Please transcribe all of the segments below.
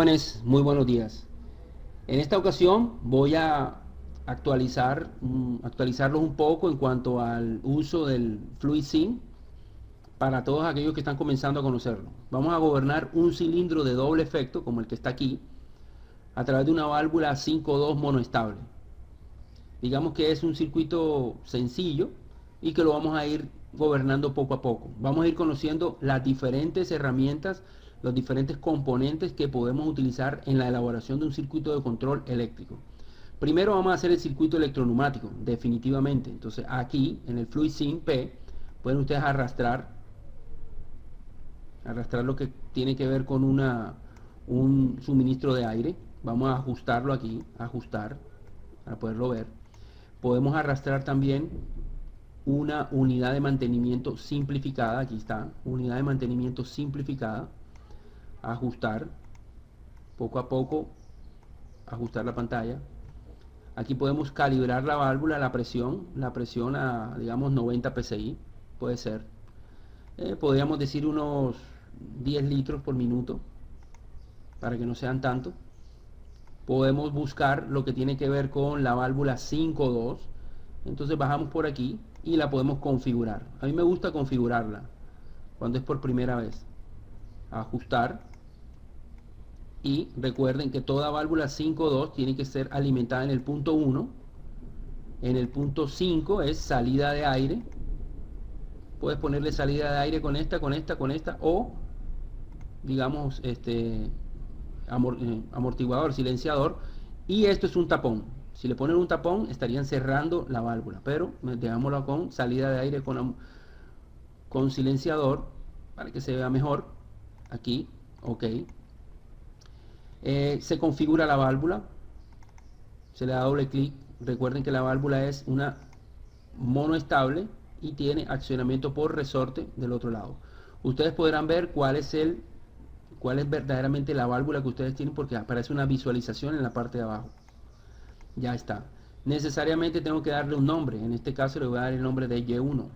Juanes, muy buenos días. En esta ocasión voy a actualizarlos un poco en cuanto al uso del FluidSync para todos aquellos que están comenzando a conocerlo. Vamos a gobernar un cilindro de doble efecto, como el que está aquí, a través de una válvula 5.2 monoestable. Digamos que es un circuito sencillo y que lo vamos a ir gobernando poco a poco. Vamos a ir conociendo las diferentes herramientas, los diferentes componentes que podemos utilizar en la elaboración de un circuito de control eléctrico. Primero vamos a hacer el circuito electroneumático, definitivamente. Entonces aquí en el FluidSync P pueden ustedes arrastrar lo que tiene que ver con un suministro de aire. Vamos a ajustarlo aquí, ajustar, para poderlo ver. Podemos arrastrar también una unidad de mantenimiento simplificada, aquí está, unidad de mantenimiento simplificada, ajustar, poco a poco, ajustar la pantalla. Aquí podemos calibrar la válvula, la presión a, digamos, 90 psi, puede ser. Podríamos decir unos 10 litros por minuto, para que no sean tanto. Podemos buscar lo que tiene que ver con la válvula 5.2. Entonces bajamos por aquí y la podemos configurar. A mí me gusta configurarla cuando es por primera vez. Ajustar. Y recuerden que toda válvula 5.2 tiene que ser alimentada en el punto 1. En el punto 5 es salida de aire. Puedes ponerle salida de aire con esta, o digamos amortiguador, silenciador, y esto es un tapón. Si le ponen un tapón estarían cerrando la válvula, pero dejámoslo con salida de aire con silenciador para que se vea mejor. Aquí, ok. Se configura la válvula, se le da doble clic. Recuerden que la válvula es una monoestable y tiene accionamiento por resorte del otro lado. Ustedes podrán ver cuál es verdaderamente la válvula que ustedes tienen, porque aparece una visualización en la parte de abajo. Ya está. Necesariamente tengo que darle un nombre. En este caso le voy a dar el nombre de Y1.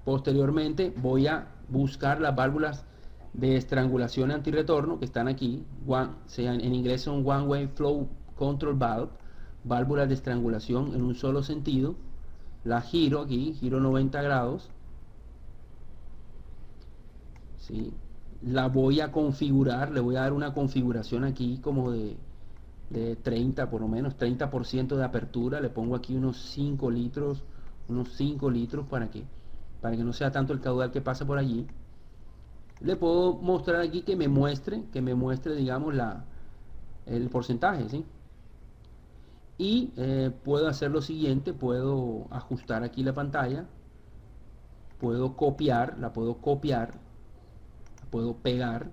Posteriormente voy a buscar las válvulas de estrangulación antirretorno que están aquí. En inglés son One Way Flow Control Valve, válvulas de estrangulación en un solo sentido. La giro aquí, giro 90 grados. ¿Sí? La voy a configurar, le voy a dar una configuración aquí como de 30, por lo menos 30% de apertura. Le pongo aquí unos 5 litros para que no sea tanto el caudal que pasa por allí. Le puedo mostrar aquí que me muestre digamos el porcentaje, ¿sí? Y puedo hacer lo siguiente, puedo ajustar aquí la pantalla, puedo copiar, la puedo pegar,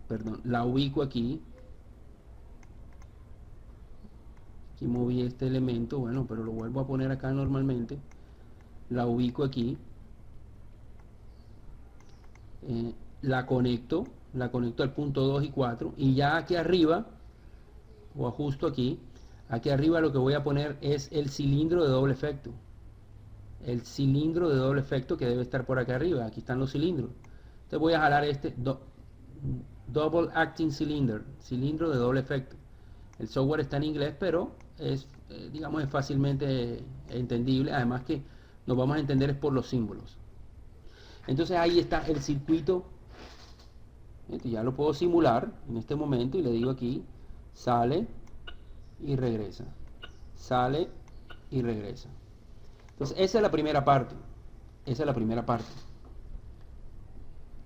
perdón, la ubico aquí moví este elemento, bueno, pero lo vuelvo a poner acá normalmente, la ubico aquí, la conecto al punto 2 y 4, y ya aquí arriba, o ajusto aquí arriba lo que voy a poner es el cilindro de doble efecto. El cilindro de doble efecto que debe estar por acá arriba. Aquí están los cilindros. Entonces voy a jalar este Double Acting Cylinder, cilindro de doble efecto. El software está en inglés, pero es, digamos, es fácilmente entendible. Además que nos vamos a entender es por los símbolos. Entonces ahí está el circuito. Ya lo puedo simular en este momento y le digo aquí, sale y regresa. Sale y regresa. Entonces esa es la primera parte.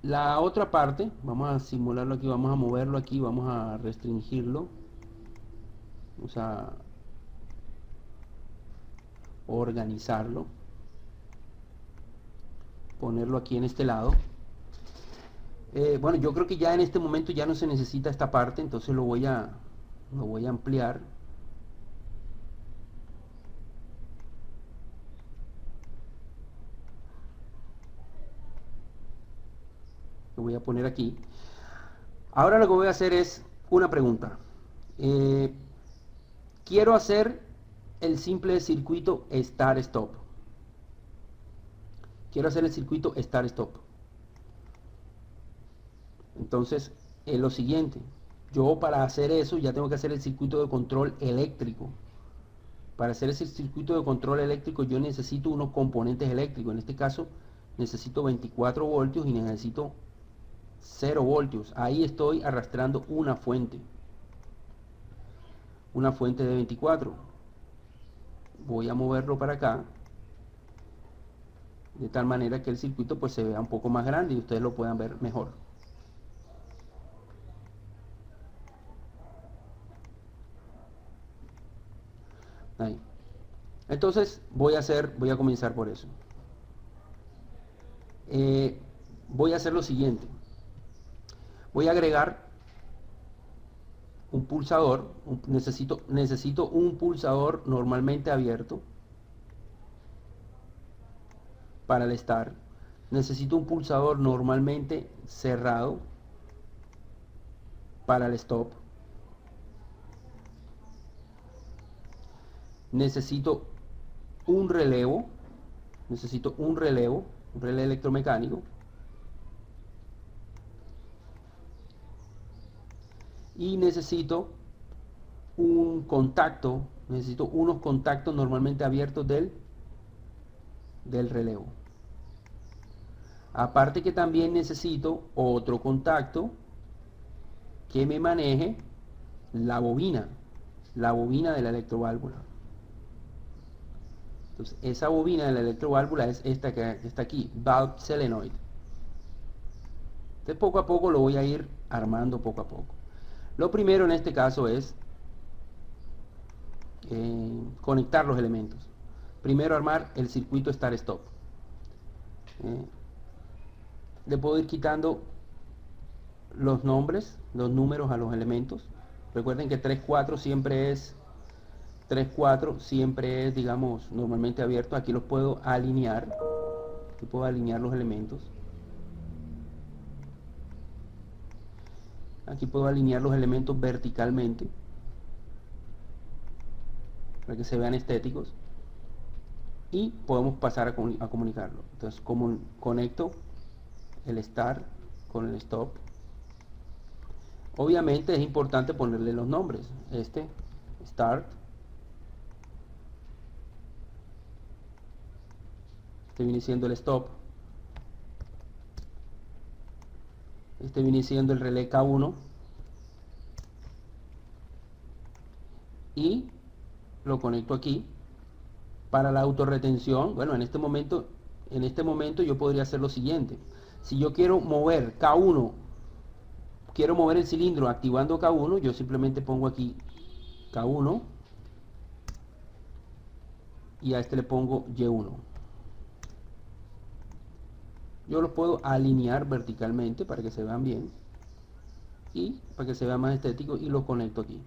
La otra parte, vamos a simularlo aquí, vamos a moverlo aquí, vamos a restringirlo. Vamos a organizarlo. Ponerlo aquí en este lado. Bueno, yo creo que ya en este momento ya no se necesita esta parte, entonces lo voy a ampliar. Lo voy a poner aquí. Ahora lo que voy a hacer es una pregunta. Quiero hacer el simple circuito Start-Stop. Quiero hacer el circuito Start-Stop. Entonces, es lo siguiente. Yo para hacer eso ya tengo que hacer el circuito de control eléctrico. Para hacer ese circuito de control eléctrico yo necesito unos componentes eléctricos. En este caso necesito 24 voltios y necesito 0 voltios. Ahí estoy arrastrando una fuente de 24. Voy a moverlo para acá de tal manera que el circuito pues se vea un poco más grande y ustedes lo puedan ver mejor. Ahí. Entonces voy a comenzar por eso. Voy a hacer lo siguiente. Voy a agregar un pulsador. Necesito un pulsador normalmente abierto para el start. Necesito un pulsador normalmente cerrado para el stop. Necesito un relevo. Un relé electromecánico. Y necesito unos contactos normalmente abiertos del relevo. Aparte que también necesito otro contacto que me maneje la bobina de la electroválvula. Entonces, esa bobina de la electroválvula es esta que está aquí, valve solenoid. Entonces, poco a poco lo voy a ir armando poco a poco. Lo primero en este caso es conectar los elementos. Primero armar el circuito start-stop. Le puedo ir quitando los nombres, los números a los elementos. Recuerden que 3-4 siempre es 3-4 siempre es, digamos, normalmente abierto. Aquí los puedo alinear. Aquí puedo alinear los elementos. Aquí puedo alinear los elementos verticalmente para que se vean estéticos. Y podemos pasar a comunicarlo. Entonces, como conecto el start con el stop. Obviamente es importante ponerle los nombres. Este, start. Este viene siendo el stop. Este viene siendo el relé K1. Y lo conecto aquí. Para la autorretención, bueno, en este momento yo podría hacer lo siguiente. Si yo quiero mover K1, quiero mover el cilindro activando K1, yo simplemente pongo aquí K1 y a este le pongo Y1. Yo los puedo alinear verticalmente para que se vean bien y para que se vea más estético y los conecto aquí.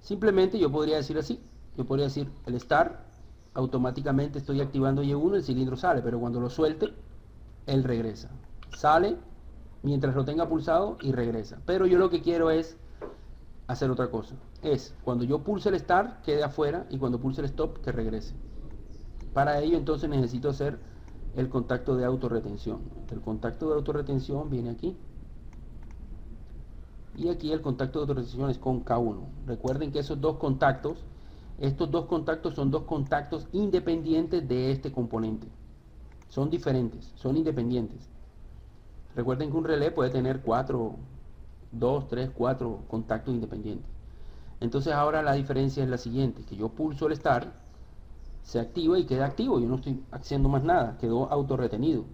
Simplemente yo podría decir así, yo podría decir el start, automáticamente estoy activando Y1, el cilindro sale, pero cuando lo suelte, él regresa. Sale mientras lo tenga pulsado y regresa. Pero yo lo que quiero es hacer otra cosa. Es cuando yo pulse el start, quede afuera, y cuando pulse el stop, que regrese. Para ello entonces necesito hacer el contacto de autorretención. El contacto de autorretención viene aquí. Y aquí el contacto de autorretención es con K1. Recuerden que estos dos contactos son dos contactos independientes de este componente. Son diferentes, son independientes. Recuerden que un relé puede tener 2, 3, 4 contactos independientes. Entonces ahora la diferencia es la siguiente, que yo pulso el start, se activa y queda activo, yo no estoy haciendo más nada, quedó autorretenido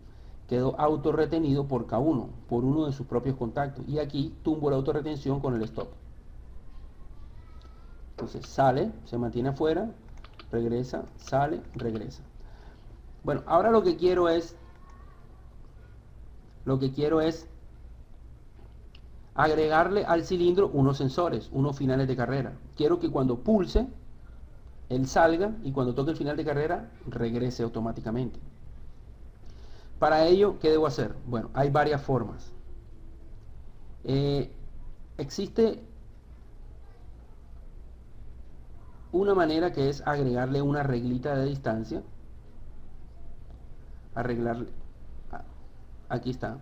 por K1, por uno de sus propios contactos, y aquí tumbo la autorretención con el stop. Entonces sale, se mantiene afuera, regresa, sale, regresa. Bueno, ahora lo que quiero es agregarle al cilindro unos sensores, unos finales de carrera. Quiero que cuando pulse, él salga y cuando toque el final de carrera, regrese automáticamente. Para ello, ¿qué debo hacer? Bueno, hay varias formas. Existe una manera que es agregarle una reglita de distancia arreglar, aquí está,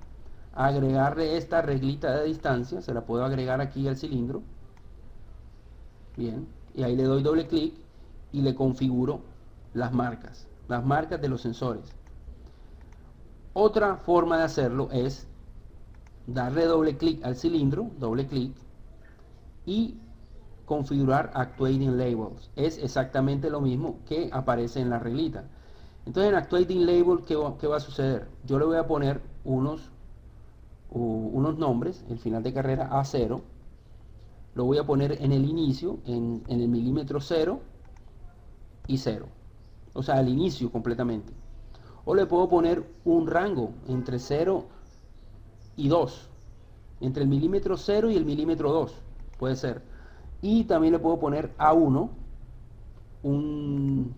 agregarle esta reglita de distancia, se la puedo agregar aquí al cilindro, bien, y ahí le doy doble clic y le configuro las marcas de los sensores. Otra forma de hacerlo es darle doble clic al cilindro, doble clic, y configurar Actuating Labels. Es exactamente lo mismo que aparece en la reglita. Entonces en Actuating Label, ¿qué va a suceder? Yo le voy a poner unos nombres, el final de carrera A0, lo voy a poner en el inicio, en el milímetro 0 y 0. O sea, al inicio completamente. O le puedo poner un rango entre 0 y 2. Entre el milímetro 0 y el milímetro 2. Puede ser. Y también le puedo poner A1, un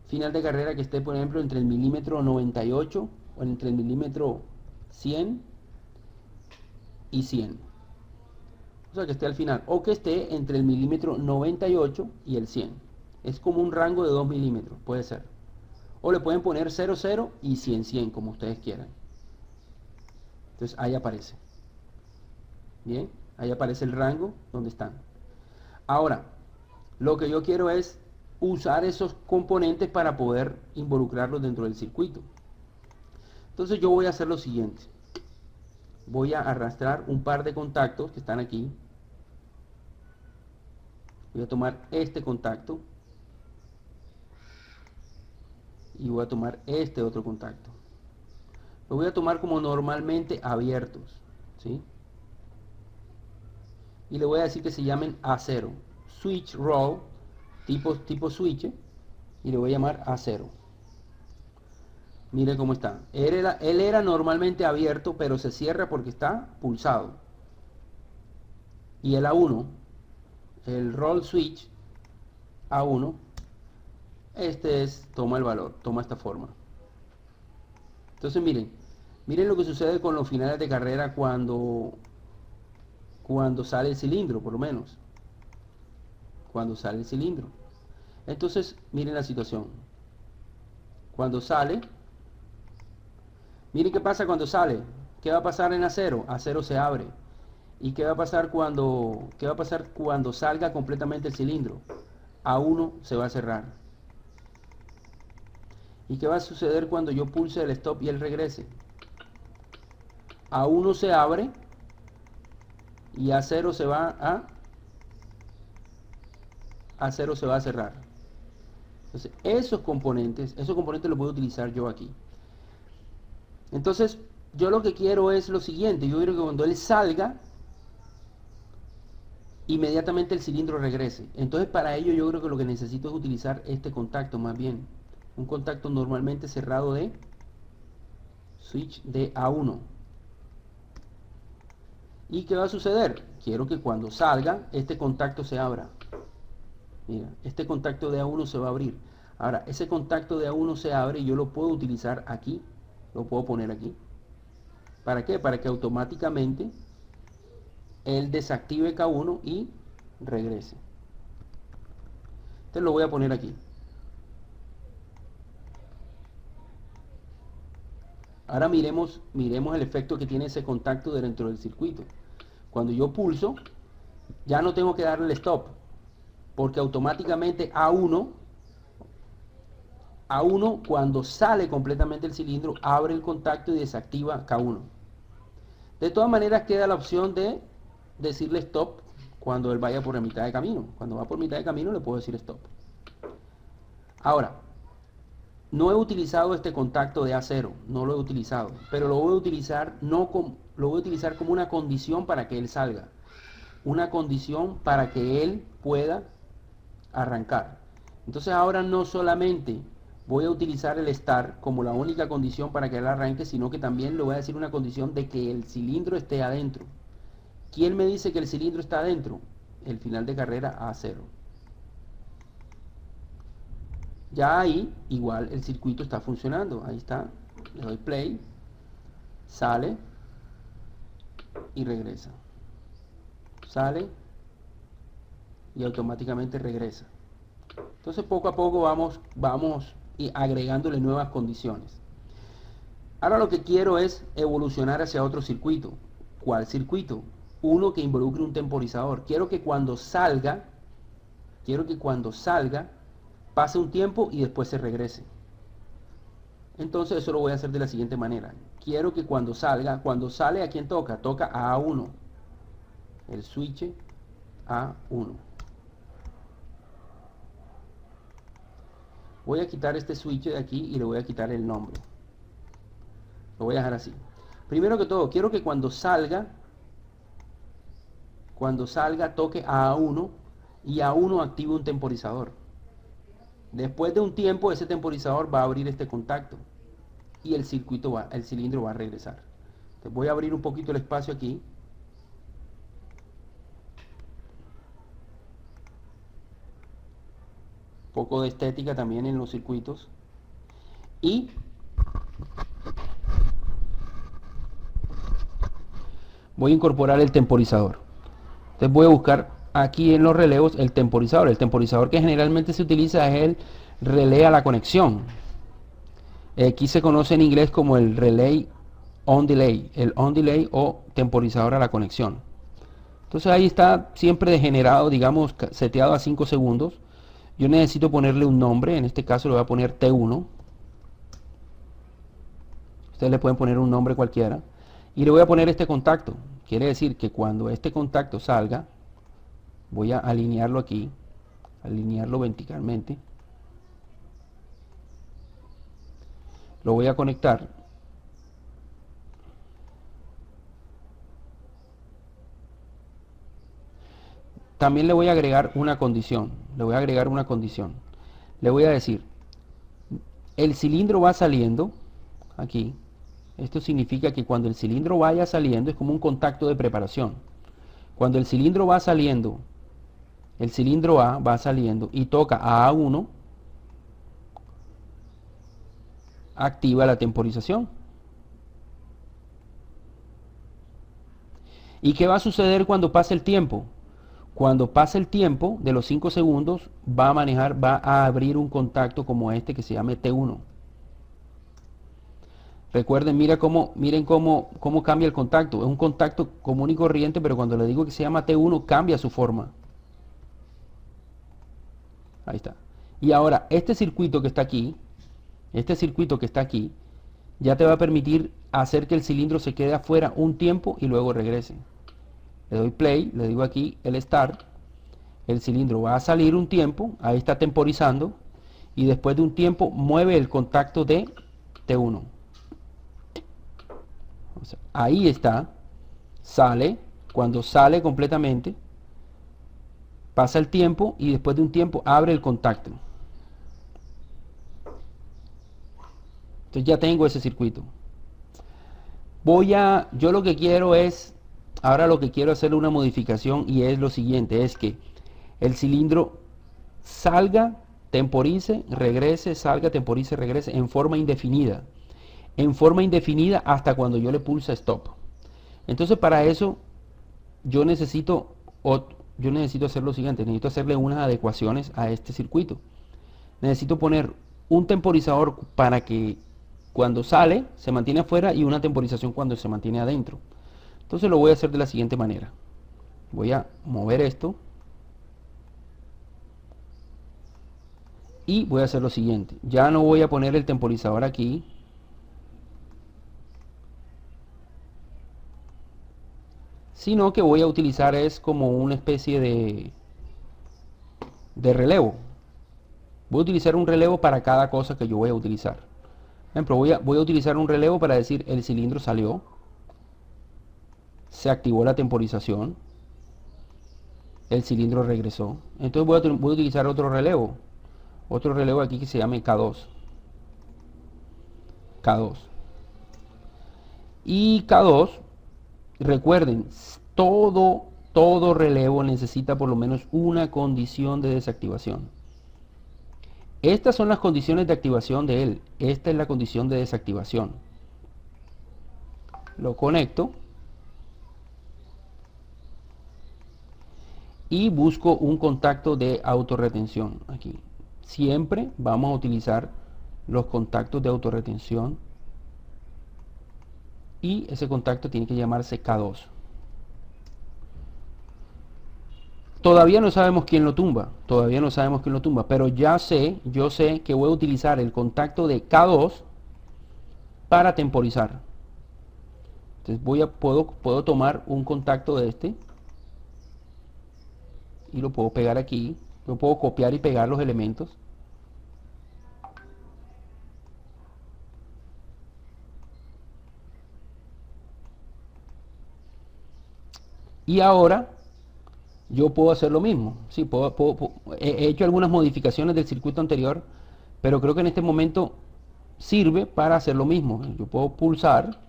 final de carrera que esté, por ejemplo, entre el milímetro 98 o entre el milímetro 100 y 100. O sea, que esté al final. O que esté entre el milímetro 98 y el 100. Es como un rango de 2 milímetros, puede ser. O le pueden poner 00 y 100, como ustedes quieran. Entonces ahí aparece. Bien, ahí aparece el rango donde están. Ahora, lo que yo quiero es usar esos componentes para poder involucrarlos dentro del circuito. Entonces yo voy a hacer lo siguiente. Voy a arrastrar un par de contactos que están aquí. Voy a tomar este contacto y voy a tomar este otro contacto. Lo voy a tomar como normalmente abiertos, ¿sí? Y le voy a decir que se llamen A0, switch roll, tipo switch, y le voy a llamar A0. Mire cómo está. Él era normalmente abierto, pero se cierra porque está pulsado. Y el A1, el roll switch A1, toma el valor, toma esta forma. Entonces miren lo que sucede con los finales de carrera cuando sale el cilindro, por lo menos. Cuando sale el cilindro. Entonces, miren la situación. Cuando sale, miren qué pasa cuando sale. ¿Qué va a pasar en A0? A0 se abre. ¿Y qué va a pasar cuando salga completamente el cilindro? A1 se va a cerrar. ¿Y qué va a suceder cuando yo pulse el stop y él regrese? A1 se abre y A0 se va A0 se va a cerrar. Entonces, esos componentes los puedo utilizar yo aquí. Entonces, yo lo que quiero es lo siguiente. Yo quiero que cuando él salga, inmediatamente el cilindro regrese. Entonces, para ello yo creo que lo que necesito es utilizar este contacto más bien. Un contacto normalmente cerrado de switch de A1. ¿Y qué va a suceder? Quiero que cuando salga, este contacto se abra. Mira, este contacto de A1 se va a abrir. Ahora, ese contacto de A1 se abre y yo lo puedo utilizar aquí. Lo puedo poner aquí. ¿Para qué? Para que automáticamente él desactive K1 y regrese. Entonces lo voy a poner aquí. Ahora miremos el efecto que tiene ese contacto dentro del circuito. Cuando yo pulso, ya no tengo que darle el stop, porque automáticamente A1 cuando sale completamente el cilindro, abre el contacto y desactiva K1. De todas maneras queda la opción de decirle stop cuando él vaya por la mitad de camino. Cuando va por mitad de camino le puedo decir stop. Ahora, no he utilizado este contacto de A0, no lo he utilizado, pero lo voy a utilizar como una condición para que él salga. Una condición para que él pueda arrancar. Entonces ahora no solamente voy a utilizar el start como la única condición para que él arranque, sino que también le voy a decir una condición de que el cilindro esté adentro. ¿Quién me dice que el cilindro está adentro? El final de carrera A0. Ya ahí igual el circuito está funcionando. Ahí está. Le doy play. Sale. Y regresa. Sale. Y automáticamente regresa. Entonces poco a poco vamos agregándole nuevas condiciones. Ahora lo que quiero es evolucionar hacia otro circuito. ¿Cuál circuito? Uno que involucre un temporizador. Quiero que cuando salga, pase un tiempo y después se regrese. Entonces eso lo voy a hacer de la siguiente manera. Quiero que cuando sale, ¿a quién toca? Toca a A1. El switch A1. Voy a quitar este switch de aquí y le voy a quitar el nombre. Lo voy a dejar así. Primero que todo, quiero que cuando salga toque a A1 y A1 active un temporizador. Después de un tiempo ese temporizador va a abrir este contacto y el cilindro va a regresar. Entonces voy a abrir un poquito el espacio aquí. Un poco de estética también en los circuitos. Y voy a incorporar el temporizador. Entonces voy a buscar aquí en los relevos el temporizador. El temporizador que generalmente se utiliza es el relé a la conexión. Aquí se conoce en inglés como el relay on delay, el on delay o temporizador a la conexión. Entonces ahí está siempre degenerado, digamos, seteado a 5 segundos. Yo necesito ponerle un nombre, en este caso le voy a poner T1. Ustedes le pueden poner un nombre cualquiera. Y le voy a poner este contacto. Quiere decir que cuando este contacto salga, voy a alinearlo aquí, alinearlo verticalmente. Lo voy a conectar. También le voy a agregar una condición. Le voy a agregar una condición. Le voy a decir, el cilindro va saliendo aquí. Esto significa que cuando el cilindro vaya saliendo es como un contacto de preparación. Cuando el cilindro va saliendo, el cilindro A va saliendo y toca a A1, activa la temporización. ¿Y qué va a suceder cuando pase el tiempo? Cuando pase el tiempo de los 5 segundos va a abrir un contacto como este que se llama T1. Recuerden, miren cómo cambia el contacto. Es un contacto común y corriente, pero cuando le digo que se llama T1 cambia su forma. Ahí está. Y ahora, este circuito que está aquí, ya te va a permitir hacer que el cilindro se quede afuera un tiempo y luego regrese. Le doy play, le digo aquí el start, el cilindro va a salir un tiempo, ahí está temporizando, y después de un tiempo mueve el contacto de T1. O sea, ahí está, sale, cuando sale completamente, pasa el tiempo y después de un tiempo abre el contacto. Entonces ya tengo ese circuito. Yo lo que quiero es, ahora lo que quiero hacer una modificación y es lo siguiente, es que el cilindro salga, temporice, regrese, salga, temporice, regrese en forma indefinida. En forma indefinida hasta cuando yo le pulse stop. Entonces para eso yo necesito hacer lo siguiente, necesito hacerle unas adecuaciones a este circuito. Necesito poner un temporizador para que cuando sale se mantiene afuera y una temporización cuando se mantiene adentro. Entonces lo voy a hacer de la siguiente manera. Voy a mover esto y voy a hacer lo siguiente. Ya no voy a poner el temporizador aquí, sino que voy a utilizar es como una especie de relevo. Voy a utilizar un relevo para cada cosa que yo voy a utilizar. Por ejemplo, voy a utilizar un relevo para decir el cilindro salió, se activó la temporización, el cilindro regresó. Entonces voy a utilizar otro relevo aquí que se llame K2. Y K2, recuerden, todo relevo necesita por lo menos una condición de desactivación. Estas son las condiciones de activación de él. Esta es la condición de desactivación. Lo conecto y busco un contacto de autorretención aquí. Siempre vamos a utilizar los contactos de autorretención y ese contacto tiene que llamarse K2. Todavía no sabemos quién lo tumba, pero yo sé que voy a utilizar el contacto de K2 para temporizar. Entonces puedo tomar un contacto de este y lo puedo pegar aquí. Yo puedo copiar y pegar los elementos. Y ahora yo puedo hacer lo mismo. Sí, he hecho algunas modificaciones del circuito anterior, pero creo que en este momento sirve para hacer lo mismo. Yo puedo pulsar,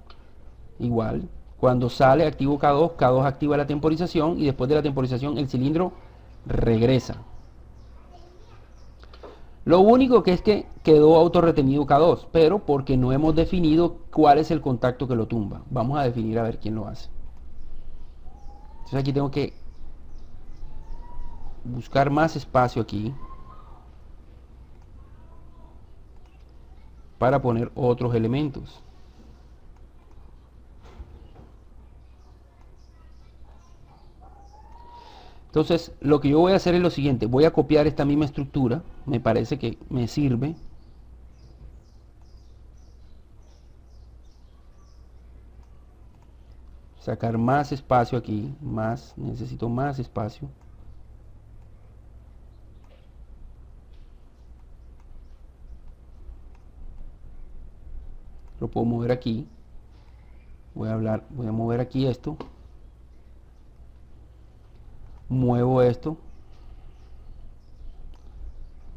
igual, cuando sale activo K2, K2 activa la temporización y después de la temporización el cilindro regresa. Lo único que es que quedó autorretenido K2, pero porque no hemos definido cuál es el contacto que lo tumba. Vamos a definir a ver quién lo hace. Entonces aquí tengo que buscar más espacio aquí para poner otros elementos. Entonces lo que yo voy a hacer es lo siguiente, voy a copiar esta misma estructura, me parece que me sirve. Sacar más espacio aquí, necesito más espacio. Lo puedo mover aquí. Voy a mover aquí esto. Muevo esto.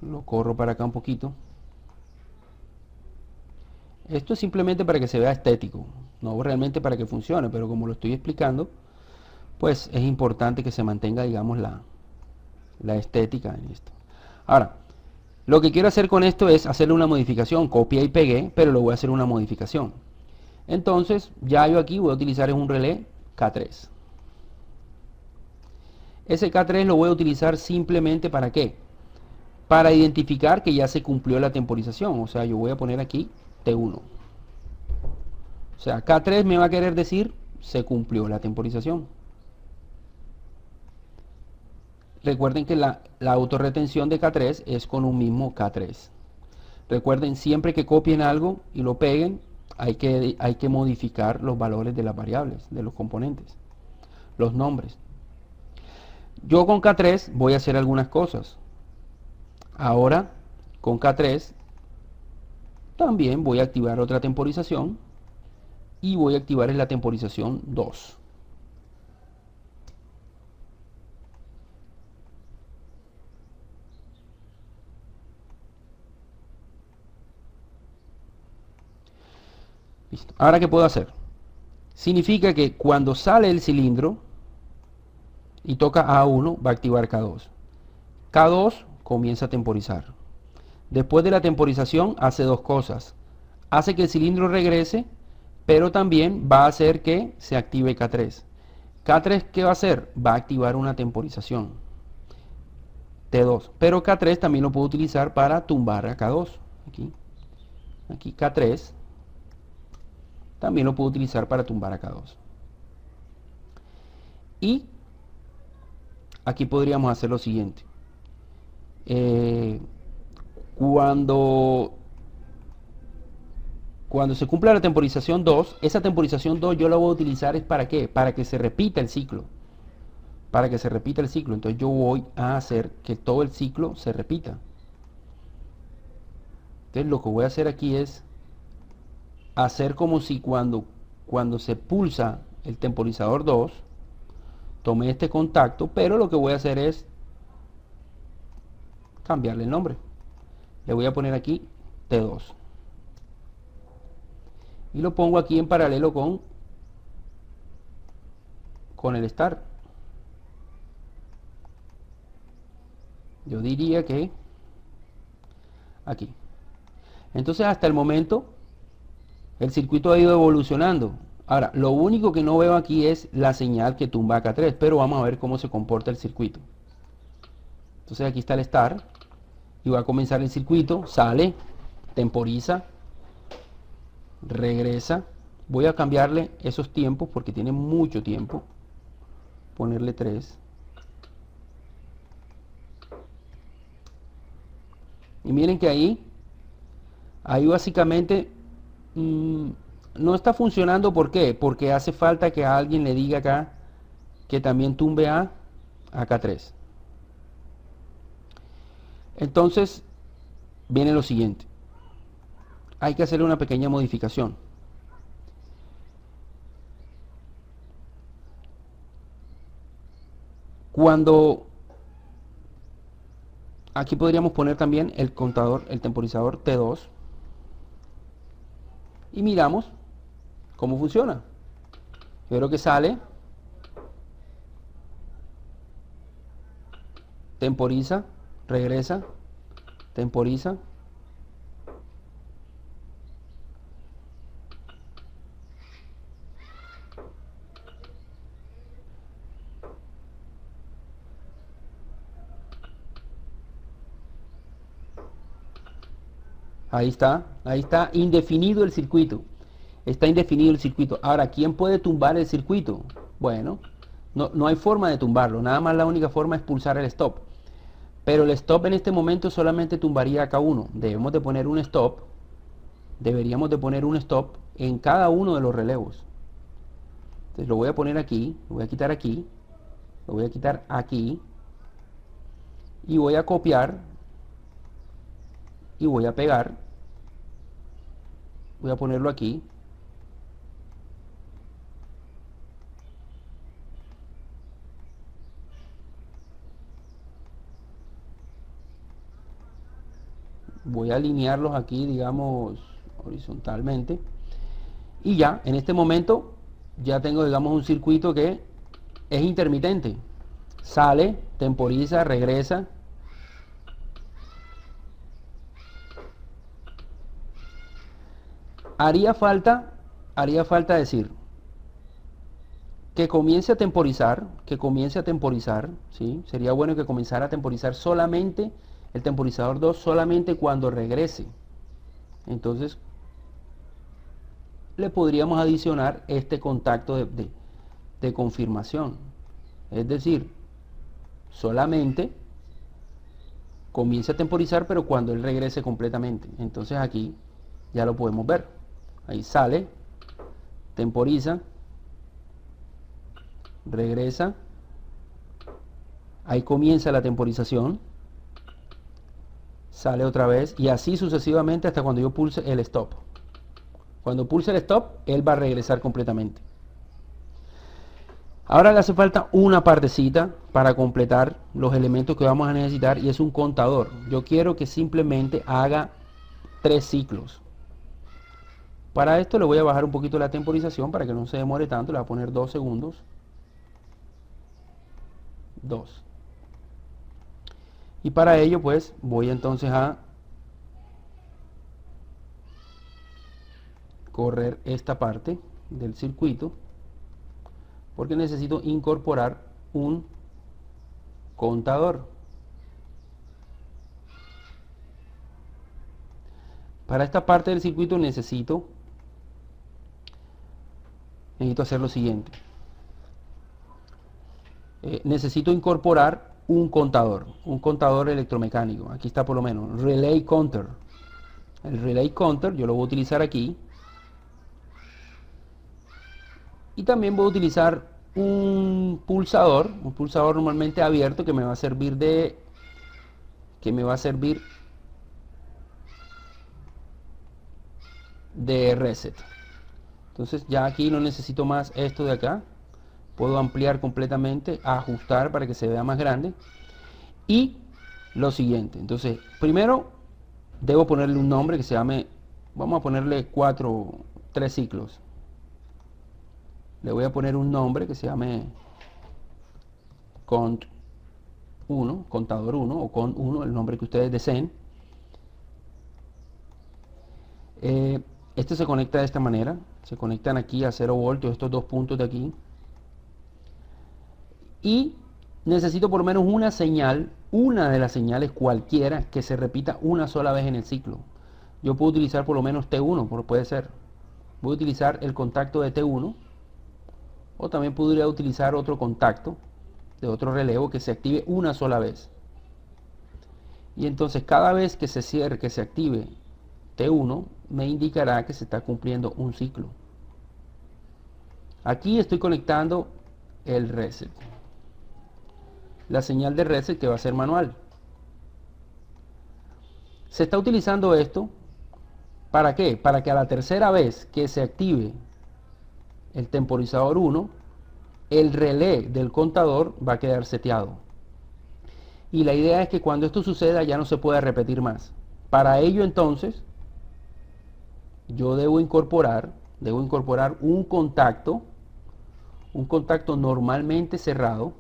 Lo corro para acá un poquito. Esto es simplemente para que se vea estético, no realmente para que funcione, pero como lo estoy explicando, pues es importante que se mantenga, digamos, la estética en esto. Ahora, lo que quiero hacer con esto es hacerle una modificación, copié y pegué, pero lo voy a hacer una modificación. Entonces, ya yo aquí voy a utilizar un relé K3. Ese K3 lo voy a utilizar simplemente ¿para qué? Para identificar que ya se cumplió la temporización. O sea, yo voy a poner aquí T1. O sea, K3 me va a querer decir se cumplió la temporización. Recuerden que la autorretención de K3 es con un mismo K3. Recuerden, siempre que copien algo y lo peguen, hay que modificar los valores de las variables, de los componentes, los nombres. Yo con K3 voy a hacer algunas cosas. Ahora, con K3, también voy a activar otra temporización y voy a activar la temporización 2. Listo. Ahora, ¿qué puedo hacer? Significa que cuando sale el cilindro y toca A1, va a activar K2. K2 comienza a temporizar. Después de la temporización hace dos cosas. Hace que el cilindro regrese, pero también va a hacer que se active K3. K3, ¿qué va a hacer? Va a activar una temporización. T2. Pero K3 también lo puedo utilizar para tumbar a K2. Aquí K3 también lo puedo utilizar para tumbar a K2. Y aquí podríamos hacer lo siguiente. Cuando se cumpla la temporización 2, esa temporización 2 yo la voy a utilizar es ¿para qué? Para que se repita el ciclo. Para que se repita el ciclo. Entonces yo voy a hacer que todo el ciclo se repita. Entonces lo que voy a hacer aquí es hacer como si cuando se pulsa el temporizador 2, tomé este contacto, pero lo que voy a hacer es cambiarle el nombre. Le voy a poner aquí T2. Y lo pongo aquí en paralelo con el start. Yo diría que aquí. Entonces hasta el momento el circuito ha ido evolucionando. Ahora, lo único que no veo aquí es la señal que tumba a K3, pero vamos a ver cómo se comporta el circuito. Entonces aquí está el start y va a comenzar el circuito, sale, temporiza, regresa, voy a cambiarle esos tiempos porque tiene mucho tiempo. Ponerle 3. Y miren que ahí básicamente no está funcionando. ¿Por qué? Porque hace falta que a alguien le diga acá que también tumbe a acá 3. Entonces viene lo siguiente. Hay que hacerle una pequeña modificación. Cuando aquí podríamos poner también el contador, el temporizador T2 y miramos cómo funciona. Yo creo que sale, temporiza, regresa, temporiza. Ahí está indefinido el circuito. Está indefinido el circuito. Ahora, ¿quién puede tumbar el circuito? Bueno, no hay forma de tumbarlo. Nada más la única forma es pulsar el stop. Pero el stop en este momento solamente tumbaría acá uno. Debemos de poner un stop. Deberíamos de poner un stop en cada uno de los relevos. Entonces lo voy a poner aquí, lo voy a quitar aquí, lo voy a quitar aquí. Y voy a copiar. Y voy a pegar. Voy a ponerlo aquí. Voy a alinearlos aquí, digamos, horizontalmente. Y ya, en este momento, ya tengo, digamos, un circuito que es intermitente. Sale, temporiza, regresa. Haría falta decir que comience a temporizar, ¿sí? Sería bueno que comenzara a temporizar solamente el temporizador 2 solamente cuando regrese. Entonces le podríamos adicionar este contacto de confirmación. Es decir, solamente comience a temporizar, pero cuando él regrese completamente. Entonces aquí ya lo podemos ver. Ahí sale, temporiza, regresa. Ahí comienza la temporización. Sale otra vez y así sucesivamente hasta cuando yo pulse el stop. Cuando pulse el stop, él va a regresar completamente. Ahora le hace falta una partecita para completar los elementos que vamos a necesitar y es un contador. Yo quiero que simplemente haga 3 ciclos. Para esto le voy a bajar un poquito la temporización para que no se demore tanto. Le voy a poner 2 segundos. 2. Y para ello pues voy entonces a correr esta parte del circuito porque necesito incorporar un contador. Para esta parte del circuito necesito hacer lo siguiente. Necesito incorporar un contador electromecánico. Aquí está por lo menos, relay counter. El relay counter yo lo voy a utilizar aquí. Y también voy a utilizar un pulsador normalmente abierto que me va a servir de reset. Entonces ya aquí no necesito más esto de acá. Puedo ampliar completamente, ajustar para que se vea más grande. Y lo siguiente, entonces primero debo ponerle un nombre que se llame, vamos a ponerle 3 ciclos. Le voy a poner un nombre que se llame cont 1, contador 1 o cont 1, el nombre que ustedes deseen. Este se conecta de esta manera, se conectan aquí a 0 voltios estos 2 puntos de aquí. Y necesito por lo menos una señal, una de las señales cualquiera que se repita una sola vez en el ciclo. Yo puedo utilizar por lo menos T1, puede ser. Voy a utilizar el contacto de T1, o también podría utilizar otro contacto de otro relevo que se active una sola vez. Y entonces cada vez que se cierre, que se active T1, me indicará que se está cumpliendo un ciclo. Aquí estoy conectando el reset, la señal de reset que va a ser manual. Se está utilizando esto ¿para qué? Para que a la tercera vez que se active el temporizador 1, el relé del contador va a quedar seteado. Y la idea es que cuando esto suceda ya no se pueda repetir más. Para ello entonces yo debo incorporar un contacto normalmente cerrado.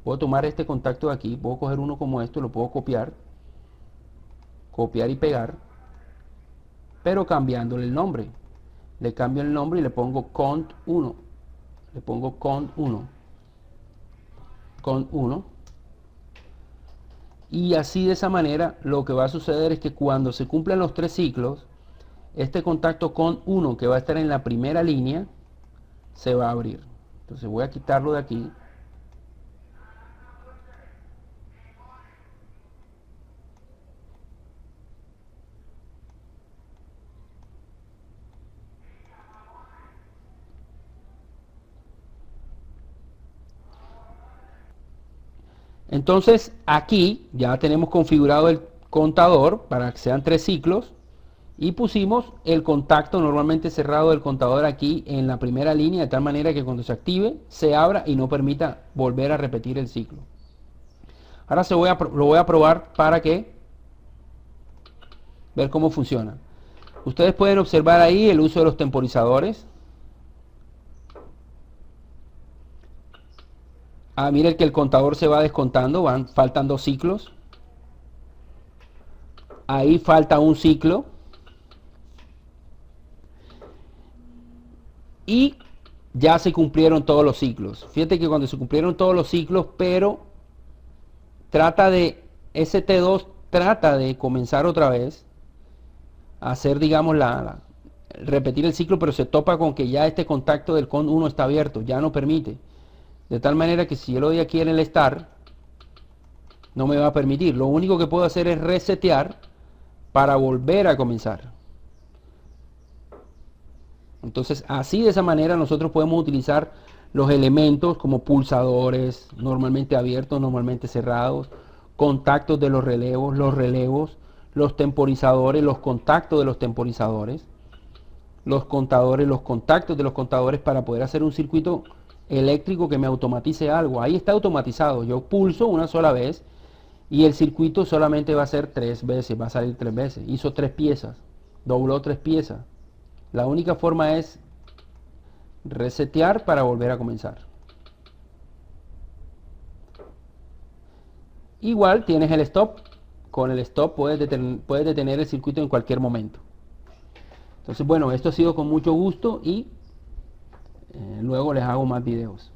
Puedo tomar este contacto de aquí, puedo coger uno como esto, lo puedo copiar y pegar, pero cambiándole el nombre. Le cambio el nombre y le pongo cont1. Le pongo cont1. Y así de esa manera lo que va a suceder es que cuando se cumplan los 3 ciclos, este contacto cont1 que va a estar en la primera línea se va a abrir. Entonces voy a quitarlo de aquí. Entonces aquí ya tenemos configurado el contador para que sean 3 ciclos y pusimos el contacto normalmente cerrado del contador aquí en la primera línea, de tal manera que cuando se active se abra y no permita volver a repetir el ciclo. Ahora lo voy a probar para que ver cómo funciona. Ustedes pueden observar ahí el uso de los temporizadores. Miren que el contador se va descontando, faltan 2 ciclos. Ahí falta un ciclo. Y ya se cumplieron todos los ciclos. Fíjate que cuando se cumplieron todos los ciclos, pero ST2 trata de comenzar otra vez, a hacer, digamos, repetir el ciclo, pero se topa con que ya este contacto del CON1 está abierto, ya no permite. De tal manera que si yo lo doy aquí en el Start, no me va a permitir. Lo único que puedo hacer es resetear para volver a comenzar. Entonces, así de esa manera nosotros podemos utilizar los elementos como pulsadores, normalmente abiertos, normalmente cerrados, contactos de los relevos, los temporizadores, los contactos de los temporizadores, los contadores, los contactos de los contadores para poder hacer un circuito eléctrico que me automatice algo. Ahí está automatizado. Yo pulso una sola vez y el circuito solamente va a ser 3 veces, va a salir 3 veces. Hizo 3 piezas, dobló 3 piezas. La única forma es resetear para volver a comenzar. Igual tienes el stop. Con el stop puedes detener el circuito en cualquier momento. Entonces, bueno, esto ha sido con mucho gusto y luego les hago más videos.